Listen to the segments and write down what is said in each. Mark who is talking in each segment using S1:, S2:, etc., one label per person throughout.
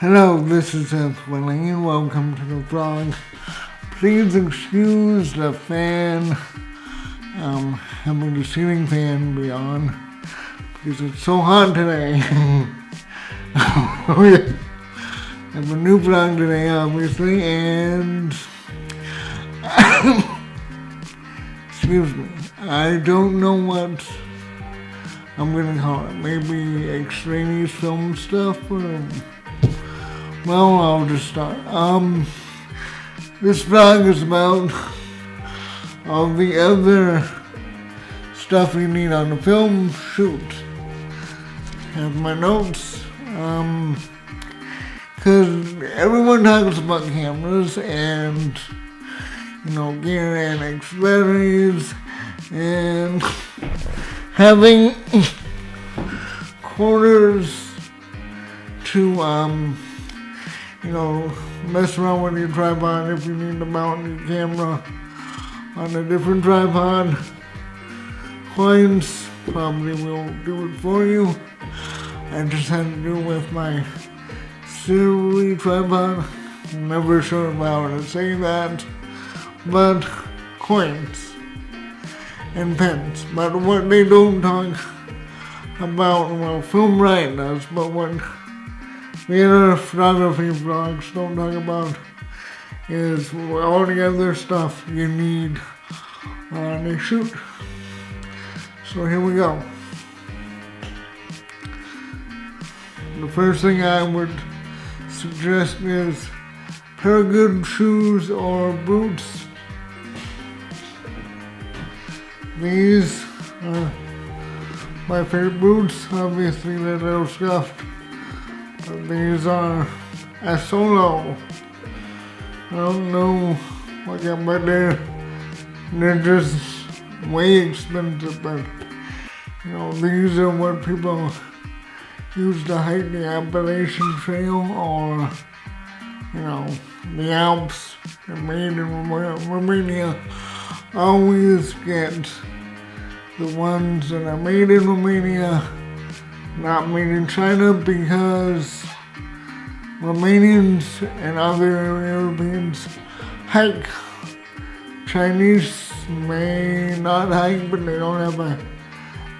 S1: Hello, this is Seth Willing and welcome to the vlog. Please excuse the fan, having the ceiling fan be on because it's so hot today. I have a new vlog today, obviously, and excuse me, I don't know what I'm gonna call it. Maybe extraneous film stuff or... Well, I'll just start. This vlog is about all the other stuff you need on the film shoot. Have my notes, cause everyone talks about cameras and, gear and accessories and having quarters to, mess around with your tripod if you need to mount your camera on a different tripod. Coins probably will do it for you. I just had to do it with my silvery tripod. I'm never sure how to say that, but coins and pens. But what they don't talk about, well, Film Right does, but what the other photography vlogs don't talk about is all the other stuff you need on a shoot. So here we go. The first thing I would suggest is a pair of good shoes or boots. These are my favorite boots. Obviously they're a little scuffed. These are a solo. I don't know what kind, but they're just way expensive. But these are what people use to hike the Appalachian Trail or the Alps. They're made in Romania. Always get the ones that are made in Romania, not made in China, because Romanians and other Europeans hike. Chinese may not hike, but they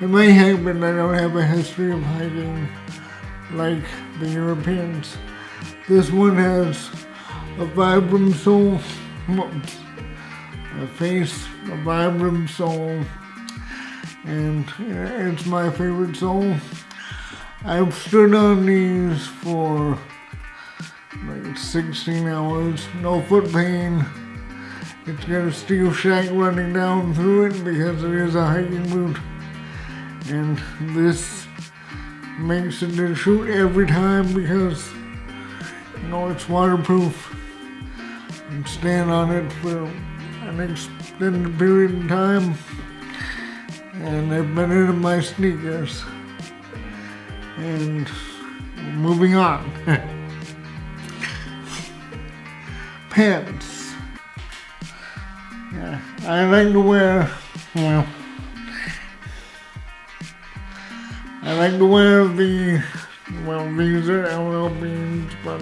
S1: may hike, but they don't have a history of hiking like the Europeans. This one has a Vibram sole, a Vibram sole, and it's my favorite sole. I've stood on these for like 16 hours, no foot pain. It's got a steel shank running down through it because it is a hiking boot. And this makes it to shoot every time because, it's waterproof. You can stand on it for an extended period of time. And they've been into my sneakers. And moving on. Pants. Yeah, I like to wear, these are LL Beans, but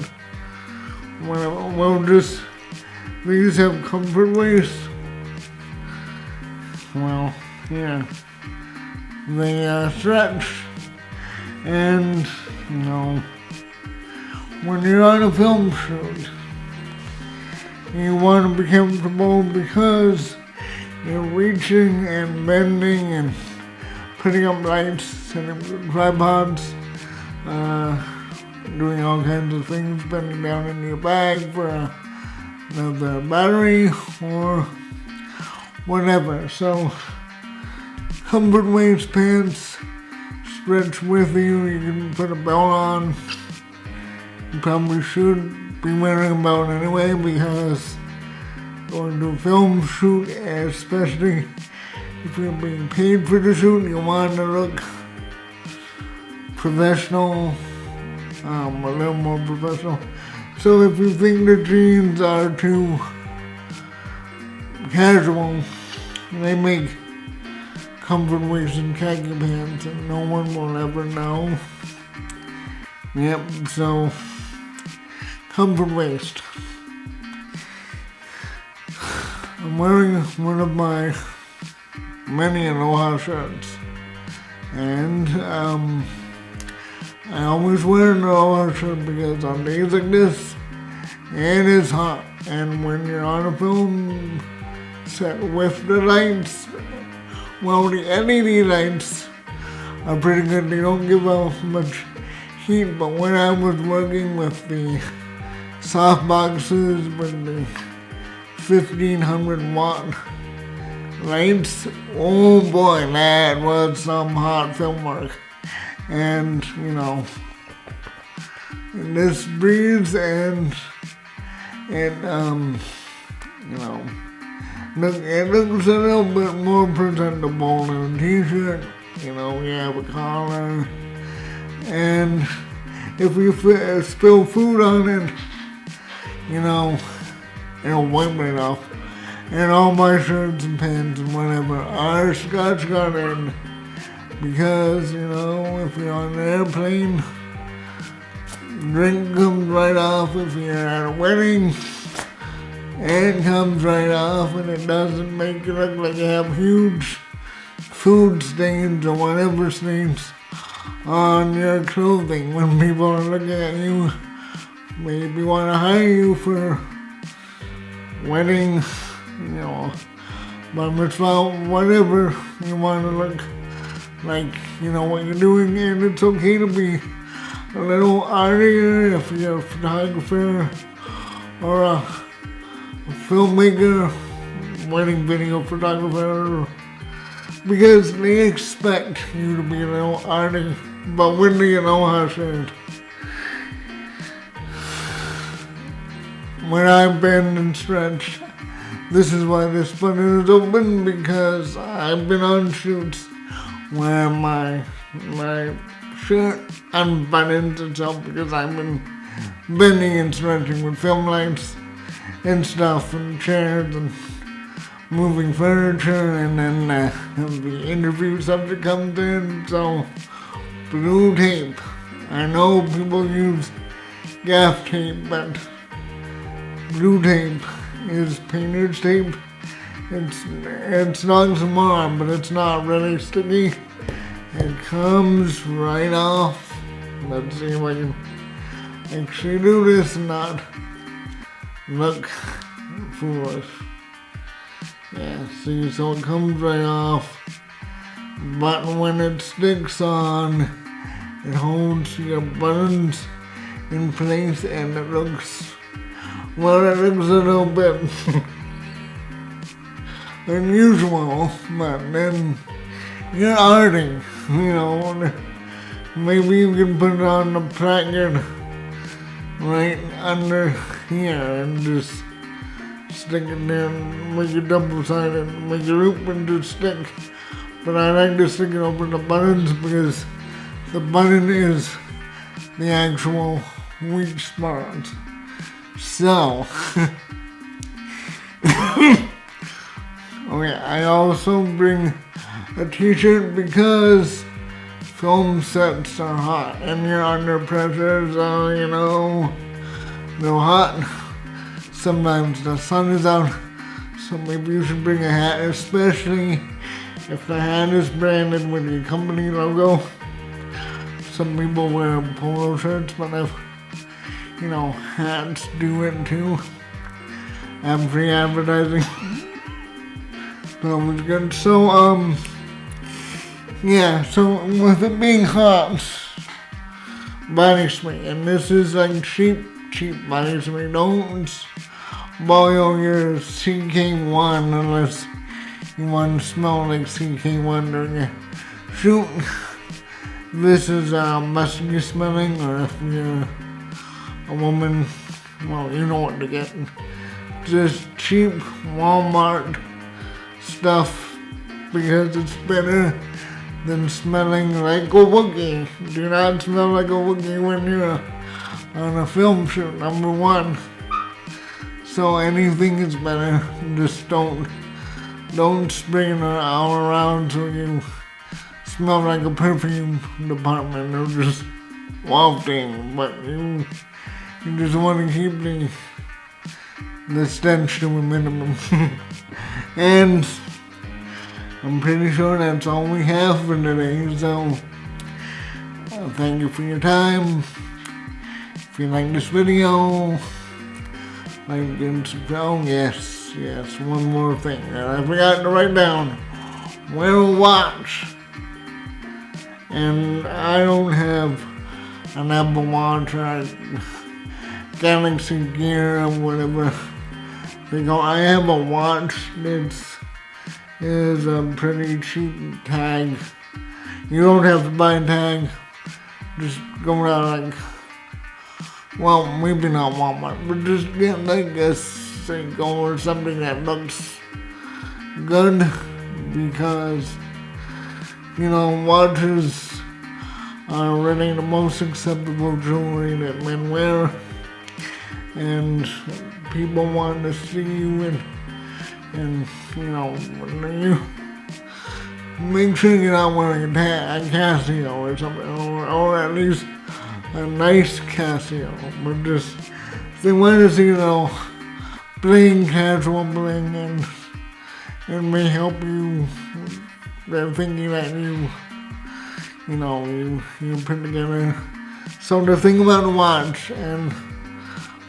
S1: these have comfort waist. Well, yeah, they stretch. And, when you're on a film shoot, you want to be comfortable because you're reaching and bending and putting up lights, setting up tripods, doing all kinds of things, bending down in your bag for another battery or whatever. So, comfort waist pants, stretch with you. You can put a belt on. You probably should be wearing a belt anyway because going to a film shoot, especially if you're being paid for the shoot, you want to look professional, a little more professional. So if you think the jeans are too casual, they make comfort waist and khaki pants, and no one will ever know. Yep, so comfort waist. I'm wearing one of my many Aloha shirts, and I always wear an Aloha shirt because on days like this, it is hot, and when you're on a film set with the lights, well, the LED lights are pretty good. They don't give off much heat, but when I was working with the soft boxes with the 1500 watt lights, oh boy, that was some hot film work. And, this breeze and it looks a little bit more presentable than a t-shirt. We have a collar, and if we spill food on it, it'll wipe it off. And all my shirts and pants and whatever are Scotch Guarded because, if you're on an airplane, drink comes right off. If you're at a wedding, it comes right off, and it doesn't make it look like you have huge food stains or whatever stains on your clothing when people are looking at you. Maybe want to hire you for wedding, bar mitzvah, whatever you want to look like, what you're doing, and it's okay to be a little artier if you're a photographer or a filmmaker, wedding video photographer, because they expect you to be a little arty, but with the Aloha shirt. When I bend and stretch, this is why this button is open, because I've been on shoots where my shirt unbuttons itself because I've been bending and stretching with film lights and stuff and chairs and moving furniture, and then the interview subject comes in, so blue tape. I know people use gaff tape, but blue tape is painter's tape. It's not some more, but it's not really sticky. It comes right off. Let's see if I can actually do this and not look foolish. Yeah, see, so it comes right off. But when it sticks on, it holds your buttons in place, and it looks a little bit unusual, but then you're arting, maybe you can put it on the placard right under here and just stick it there and make it double-sided, make it open to stick. But I like to stick it over the buttons because the button is the actual weak spot. So, okay, I also bring a t-shirt because film sets are hot and you're under pressure, so they're hot. Sometimes the sun is out, so maybe you should bring a hat, especially if the hat is branded with your company logo. Some people wear polo shirts, but if hats do it too. I'm free advertising. So it's good. So, so with it being hot, body spray, and this is like cheap body spray. Don't boil your CK1 unless you want to smell like CK1 during your shoot. This is musky smelling, or if you're a woman, well, you know what to get. Just cheap Walmart stuff because it's better than smelling like a Wookiee. Do not smell like a Wookiee when you're on a film shoot, number one. So anything is better. Just don't spray it all around so you smell like a perfume department or just wafting, but you You just want to keep the stench to a minimum. And I'm pretty sure that's all we have for today. So thank you for your time. If you like this video, like and subscribe. Yes, one more thing that I forgot to write down. Wear a watch. And I don't have an Apple Watch or Galaxy Gear or whatever. I have a watch that is a pretty cheap tag. You don't have to buy a tag. Just go around well, maybe not Walmart, but just get like a Seiko or something that looks good, because watches are really the most acceptable jewelry that men wear, and people want to see you and when you make sure you're not wearing a Casio or something, or at least a nice Casio, but just they want to see bling, casual bling, and it may help you. They're thinking that you put together. So the thing about the watch, and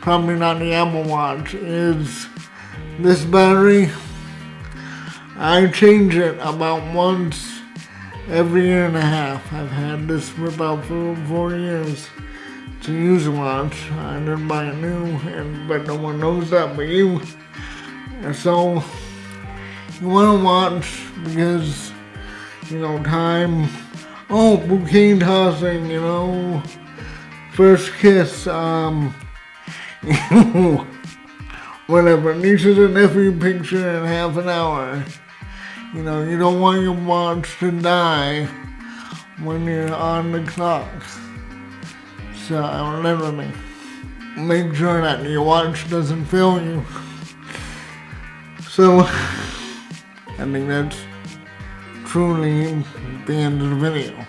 S1: probably not the Apple Watch, is this battery. I change it about once every year and a half. I've had this for about 4 years to use a watch. I didn't buy it new, but no one knows that but you. And so you want to watch because time. Oh, bouquet tossing, first kiss, whatever, nieces and nephew picture in half an hour. You don't want your watch to die when you're on the clock. So literally, make sure that your watch doesn't fail you. So I think that's truly the end of the video.